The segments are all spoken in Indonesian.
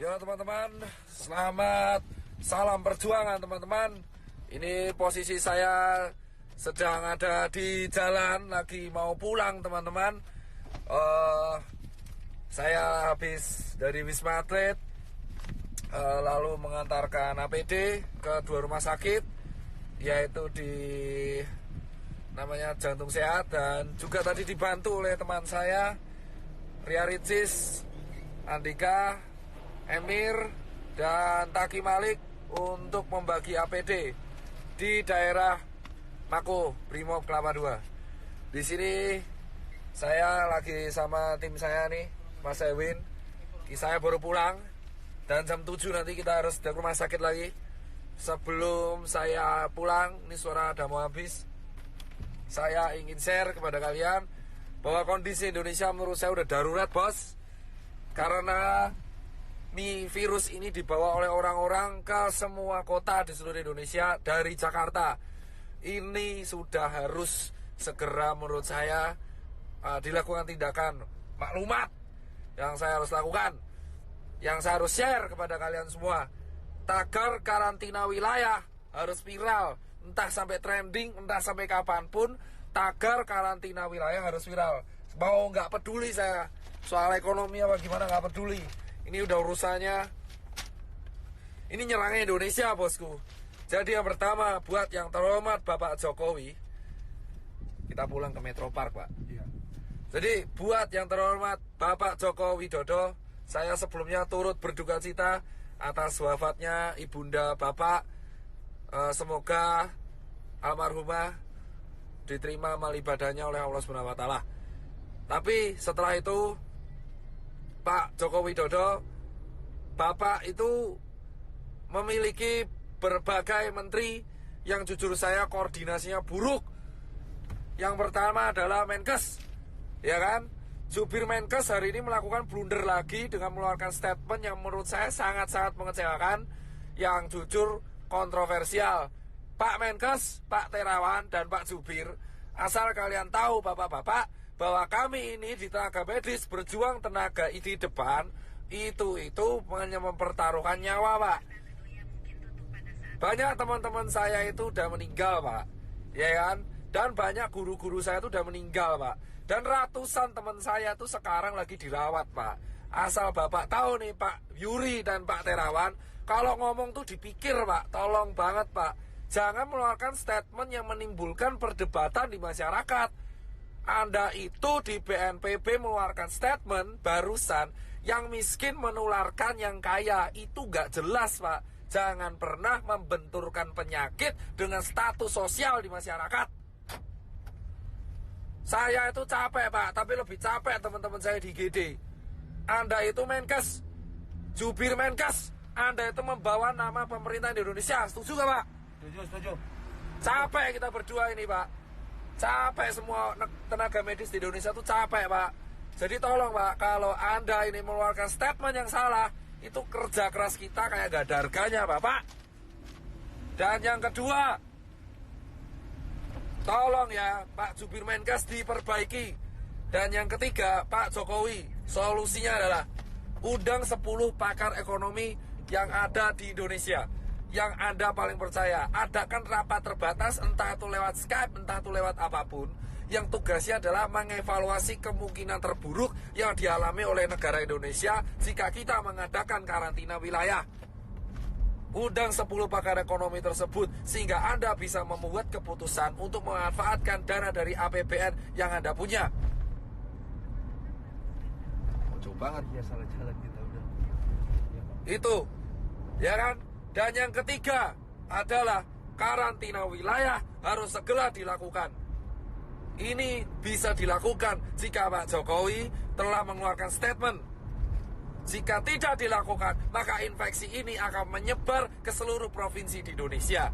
Ya teman-teman, selamat salam perjuangan teman-teman. Ini posisi saya sedang ada di jalan, lagi mau pulang teman-teman. Saya habis dari Wisma Atlet, lalu mengantarkan APD ke dua rumah sakit, yaitu di namanya Jantung Sehat, dan juga tadi dibantu oleh teman saya Ria Ricis, Andika, Emir, dan Taki Malik untuk membagi APD di daerah Mako Brimob Kelapa II. Di sini saya lagi sama tim saya nih, Mas Ewin. Saya baru pulang dan jam 7 nanti kita harus ke rumah sakit lagi. Sebelum saya pulang, ini suara udah mau habis, saya ingin share kepada kalian bahwa kondisi Indonesia menurut saya udah darurat, bos. Karena virus ini dibawa oleh orang-orang ke semua kota di seluruh Indonesia dari Jakarta. Ini sudah harus segera menurut saya dilakukan tindakan maklumat yang saya harus lakukan, yang saya harus share kepada kalian semua. Tagar karantina wilayah harus viral, entah sampai trending, entah sampai kapanpun. Tagar karantina wilayah harus viral. Mau nggak peduli saya soal ekonomi apa gimana, nggak peduli. Ini udah urusannya, ini nyerangnya Indonesia, bosku. Jadi yang pertama, buat yang terhormat Bapak Jokowi, kita pulang ke Metro Park, Pak. Iya. Jadi buat yang terhormat Bapak Joko Widodo, saya sebelumnya turut berduka cita atas wafatnya ibunda Bapak. Semoga almarhumah diterima amal ibadahnya oleh Allah Subhanahu wa Ta'ala. Tapi setelah itu, Pak Joko Widodo, Bapak itu memiliki berbagai menteri yang jujur saya koordinasinya buruk. Yang pertama adalah Menkes, ya kan? Jubir Menkes hari ini melakukan blunder lagi dengan mengeluarkan statement yang menurut saya sangat-sangat mengecewakan, yang jujur kontroversial. Pak Menkes, Pak Terawan, dan Pak Jubir, asal kalian tahu bapak-bapak, bahwa kami ini di tenaga medis berjuang tenaga di depan itu hanya mempertaruhkan nyawa, Pak. Banyak teman-teman saya itu udah meninggal, Pak, ya kan? Dan banyak guru-guru saya itu udah meninggal, Pak. Dan ratusan teman saya itu sekarang lagi dirawat, Pak. Asal bapak tahu nih, Pak Yuri dan Pak Terawan, kalau ngomong tuh dipikir, Pak. Tolong banget, Pak, jangan mengeluarkan statement yang menimbulkan perdebatan di masyarakat. Anda itu di BNPB mengeluarkan statement barusan, yang miskin menularkan yang kaya. Itu gak jelas, Pak. Jangan pernah membenturkan penyakit dengan status sosial di masyarakat. Saya itu capek, Pak, tapi lebih capek teman-teman saya di GD. Anda itu Menkes, jubir Menkes, Anda itu membawa nama pemerintah di Indonesia. Setuju gak, Pak? Setuju. Capek kita berdua ini, Pak. Capek semua tenaga medis di Indonesia tuh capek, Pak. Jadi tolong, Pak, kalau Anda ini mengeluarkan statement yang salah, itu kerja keras kita kayak gak ada harganya, Bapak. Dan yang kedua, tolong ya Pak Jubir Menkes diperbaiki. Dan yang ketiga, Pak Jokowi, solusinya adalah undang 10 pakar ekonomi yang ada di Indonesia, yang Anda paling percaya. Adakan rapat terbatas, entah itu lewat Skype, entah itu lewat apapun, yang tugasnya adalah mengevaluasi kemungkinan terburuk yang dialami oleh negara Indonesia jika kita mengadakan karantina wilayah. Undang 10 pakar ekonomi tersebut sehingga Anda bisa membuat keputusan untuk memanfaatkan dana dari APBN yang Anda punya. Jauh banget ya, salah jalan kita udah. Itu, ya kan? Dan yang ketiga adalah karantina wilayah harus segera dilakukan. Ini bisa dilakukan jika Pak Jokowi telah mengeluarkan statement. Jika tidak dilakukan, maka infeksi ini akan menyebar ke seluruh provinsi di Indonesia.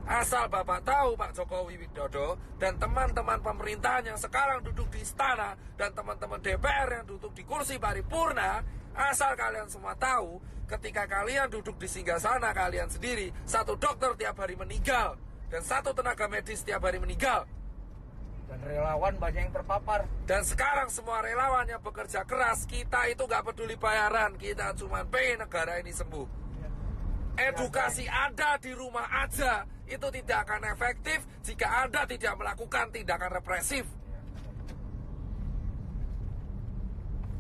Asal Bapak tahu, Pak Jokowi Widodo dan teman-teman pemerintahan yang sekarang duduk di istana dan teman-teman DPR yang duduk di kursi paripurna, asal kalian semua tahu, ketika kalian duduk di singgasana kalian sendiri, satu dokter tiap hari meninggal dan satu tenaga medis tiap hari meninggal. Dan relawan banyak yang terpapar. Dan sekarang semua relawan yang bekerja keras, kita itu gak peduli bayaran, kita cuma pengen negara ini sembuh. Edukasi Anda di rumah aja itu tidak akan efektif jika Anda tidak melakukan tindakan represif.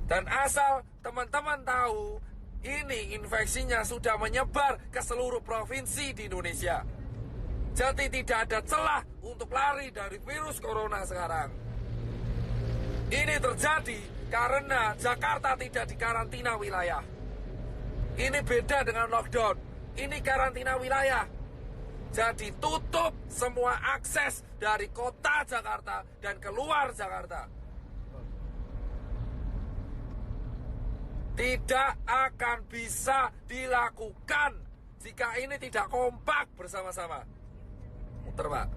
Dan asal teman-teman tahu, ini infeksinya sudah menyebar ke seluruh provinsi di Indonesia. Jadi tidak ada celah untuk lari dari virus corona sekarang. Ini terjadi karena Jakarta tidak dikarantina wilayah. Ini beda dengan lockdown. Ini karantina wilayah. Jadi tutup semua akses dari kota Jakarta dan keluar Jakarta. Tidak akan bisa dilakukan jika ini tidak kompak bersama-sama. Muter, Pak.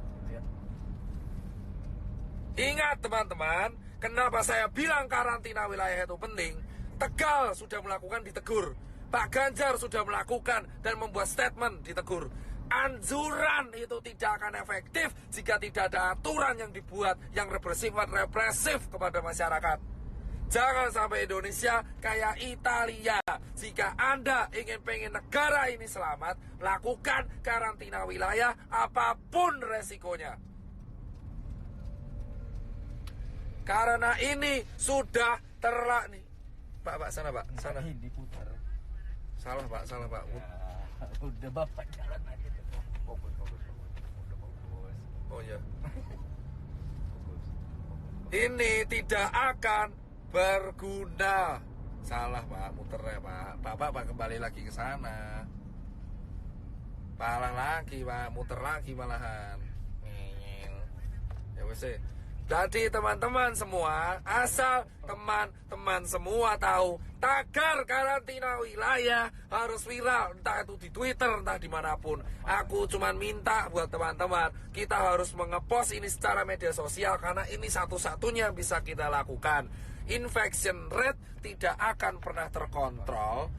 Ingat teman-teman, kenapa saya bilang karantina wilayah itu penting? Tegal sudah melakukan, ditegur. Pak Ganjar sudah melakukan dan membuat statement, ditegur. Anjuran itu tidak akan efektif jika tidak ada aturan yang dibuat yang represif kepada masyarakat. Jangan sampai Indonesia kayak Italia. Jika Anda pengen negara ini selamat, lakukan karantina wilayah apapun resikonya. Karena ini sudah nih. Pak, sana Pak, sana. Ini diputar. Salah Pak. Ya, udah Bapak jalan aja. Fokus. Udah fokus. Oh ya. Ini tidak akan berguna. Salah Pak, muter ya Pak. Pak kembali lagi ke sana. Palang lagi Pak, muter lagi malahan. Ya wes. Jadi teman-teman semua, asal teman-teman semua tahu, tagar karantina wilayah harus viral, entah itu di Twitter, entah dimanapun. Aku cuman minta buat teman-teman, kita harus mengepost ini secara media sosial, karena ini satu-satunya bisa kita lakukan. Infection rate tidak akan pernah terkontrol,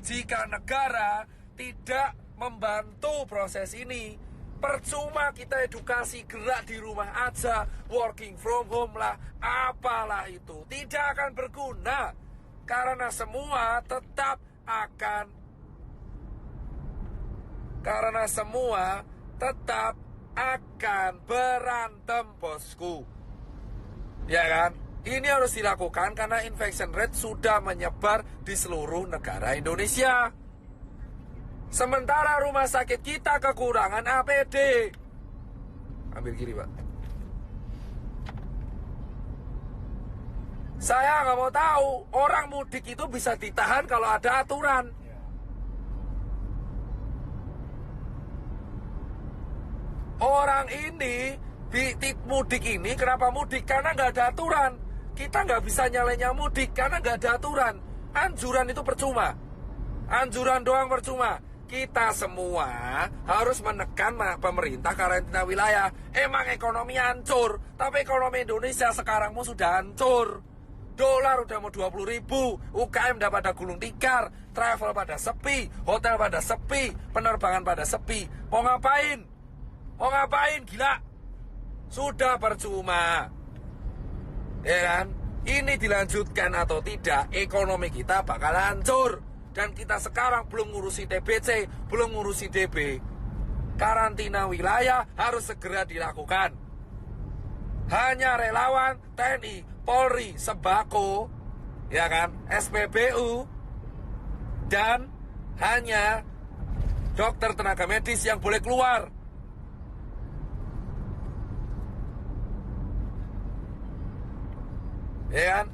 jika negara tidak membantu proses ini. Percuma kita edukasi gerak di rumah aja, working from home lah, apalah itu, tidak akan berguna. Karena semua tetap akan berantem, bosku. Ya kan? Ini harus dilakukan karena infection rate sudah menyebar di seluruh negara Indonesia. Sementara rumah sakit kita kekurangan APD. Ambil kiri Pak. Saya nggak mau tahu orang mudik itu bisa ditahan kalau ada aturan. Orang ini mudik ini kenapa mudik? Karena nggak ada aturan. Kita nggak bisa nyalenya mudik karena nggak ada aturan. Anjuran itu percuma. Anjuran doang percuma. Kita semua harus menekan pemerintah karantina wilayah. Emang ekonomi hancur, tapi ekonomi Indonesia sekarang sudah hancur. Dolar udah mau 20.000, UKM udah pada gulung tikar, travel pada sepi, hotel pada sepi, penerbangan pada sepi. Mau ngapain? Gila. Sudah percuma. Ya kan? Ini dilanjutkan atau tidak, ekonomi kita bakal hancur. Dan kita sekarang belum ngurusi TBC, belum ngurusi DB. Karantina wilayah harus segera dilakukan. Hanya relawan, TNI, Polri, Sembako, ya kan, SPBU, dan hanya dokter tenaga medis yang boleh keluar. Ya kan?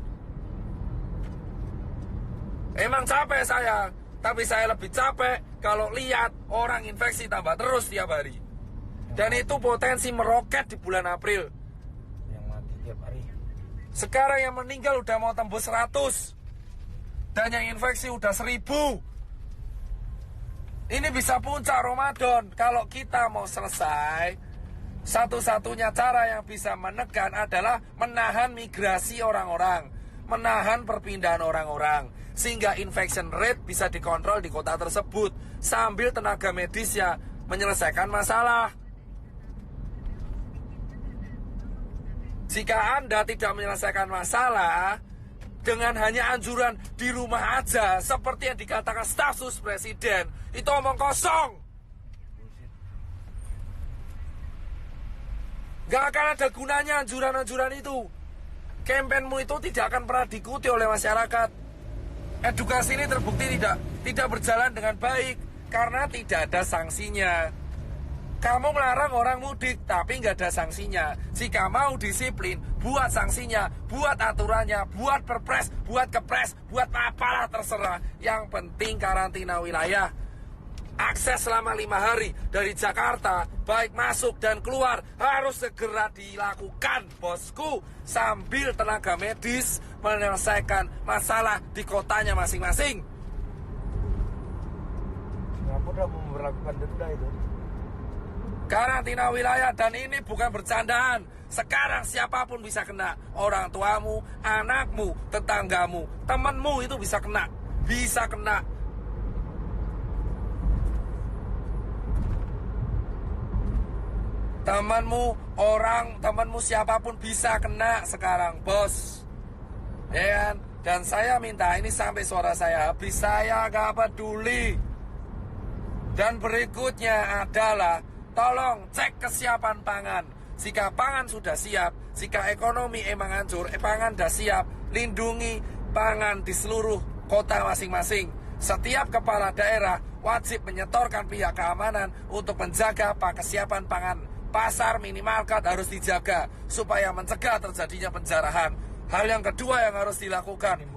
Emang capek saya, tapi saya lebih capek kalau lihat orang infeksi tambah terus tiap hari. Dan itu potensi meroket di bulan April. Yang mati tiap hari. Sekarang yang meninggal udah mau tembus 100. Dan yang infeksi udah 1000. Ini bisa puncak Ramadan. Kalau kita mau selesai, satu-satunya cara yang bisa menekan adalah menahan migrasi orang-orang, menahan perpindahan orang-orang, sehingga infection rate bisa dikontrol di kota tersebut sambil tenaga medisnya menyelesaikan masalah. Jika Anda tidak menyelesaikan masalah dengan hanya anjuran di rumah aja, seperti yang dikatakan staf sus presiden, itu omong kosong. Gak akan ada gunanya anjuran-anjuran itu. Kampanyemu itu tidak akan pernah diikuti oleh masyarakat. Edukasi ini terbukti tidak berjalan dengan baik karena tidak ada sanksinya. Kamu melarang orang mudik, tapi nggak ada sanksinya. Jika mau disiplin, buat sanksinya, buat aturannya, buat perpres, buat kepres, buat apalah terserah. Yang penting karantina wilayah. Akses selama 5 hari dari Jakarta, baik masuk dan keluar, harus segera dilakukan, bosku. Sambil tenaga medis menyelesaikan masalah di kotanya masing-masing. Singapura mau memperlakukan denda itu. Karantina wilayah, dan ini bukan bercandaan. Sekarang siapapun bisa kena. Orang tuamu, anakmu, tetanggamu, temanmu itu bisa kena. Bisa kena. Temanmu siapapun bisa kena sekarang, bos. Ya kan? Dan saya minta ini sampai suara saya habis, saya gak peduli. Dan berikutnya adalah tolong cek kesiapan pangan. Jika pangan sudah siap, jika ekonomi emang hancur, pangan sudah siap, lindungi pangan di seluruh kota masing-masing. Setiap kepala daerah wajib menyetorkan pihak keamanan untuk menjaga kesiapan pangan. Pasar minimarket harus dijaga supaya mencegah terjadinya penjarahan. Hal yang kedua yang harus dilakukan,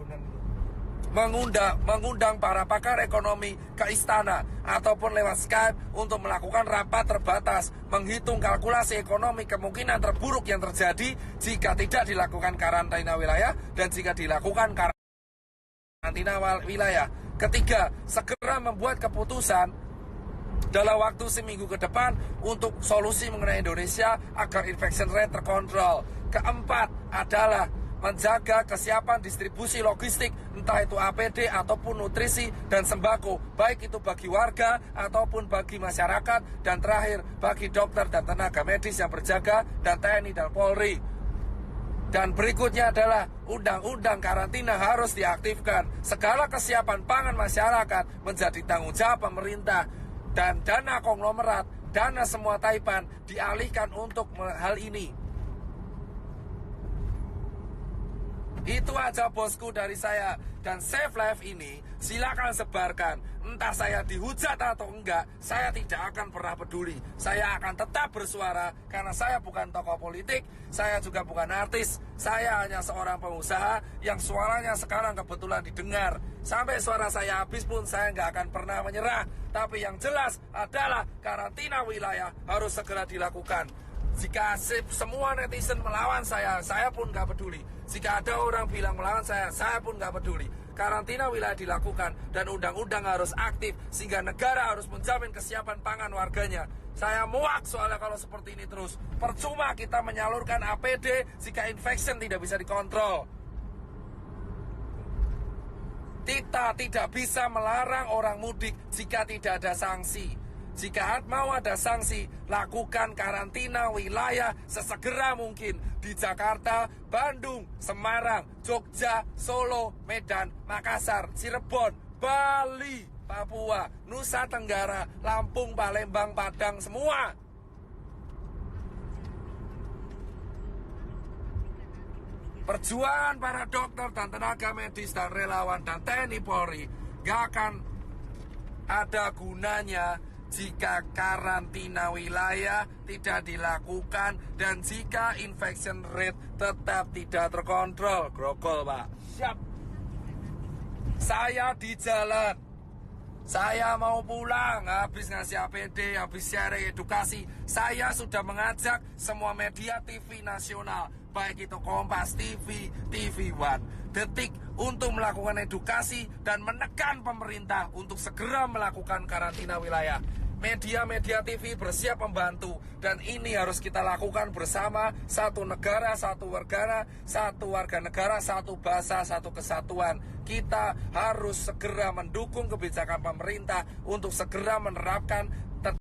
mengundang para pakar ekonomi ke istana ataupun lewat Skype untuk melakukan rapat terbatas, menghitung kalkulasi ekonomi kemungkinan terburuk yang terjadi jika tidak dilakukan karantina wilayah dan jika dilakukan karantina wilayah. Ketiga, segera membuat keputusan dalam waktu seminggu ke depan untuk solusi mengenai Indonesia agar infection rate terkontrol. Keempat adalah menjaga kesiapan distribusi logistik, entah itu APD ataupun nutrisi dan sembako, baik itu bagi warga ataupun bagi masyarakat. Dan terakhir, bagi dokter dan tenaga medis yang berjaga, dan TNI dan Polri. Dan berikutnya adalah undang-undang karantina harus diaktifkan. Segala kesiapan pangan masyarakat menjadi tanggung jawab pemerintah. Dan dana konglomerat, dana semua taipan dialihkan untuk hal ini. Itu aja bosku dari saya. Dan Save Life ini silakan sebarkan. Entah saya dihujat atau enggak, saya tidak akan pernah peduli. Saya akan tetap bersuara karena saya bukan tokoh politik, saya juga bukan artis. Saya hanya seorang pengusaha yang suaranya sekarang kebetulan didengar. Sampai suara saya habis pun saya nggak akan pernah menyerah. Tapi yang jelas adalah karantina wilayah harus segera dilakukan. Jika semua netizen melawan saya pun nggak peduli. Jika ada orang bilang melawan saya pun nggak peduli. Karantina wilayah dilakukan dan undang-undang harus aktif sehingga negara harus menjamin kesiapan pangan warganya. Saya muak soalnya kalau seperti ini terus. Percuma kita menyalurkan APD jika infection tidak bisa dikontrol. Kita tidak bisa melarang orang mudik jika tidak ada sanksi. Jika mau ada sanksi, lakukan karantina wilayah sesegera mungkin di Jakarta, Bandung, Semarang, Jogja, Solo, Medan, Makassar, Cirebon, Bali, Papua, Nusa Tenggara, Lampung, Palembang, Padang, semua. Perjuangan para dokter dan tenaga medis dan relawan dan TNI Polri gak akan ada gunanya jika karantina wilayah tidak dilakukan dan jika infection rate tetap tidak terkontrol. Grogol, Pak. Siap. Saya di jalan. Saya mau pulang, habis ngasih APD, habis sharing edukasi. Saya sudah mengajak semua media TV nasional, baik itu Kompas TV, TV One, Detik, untuk melakukan edukasi dan menekan pemerintah untuk segera melakukan karantina wilayah. Media-media TV bersiap membantu dan ini harus kita lakukan bersama. Satu negara, satu warga negara, satu bahasa, satu kesatuan. Kita harus segera mendukung kebijakan pemerintah untuk segera menerapkan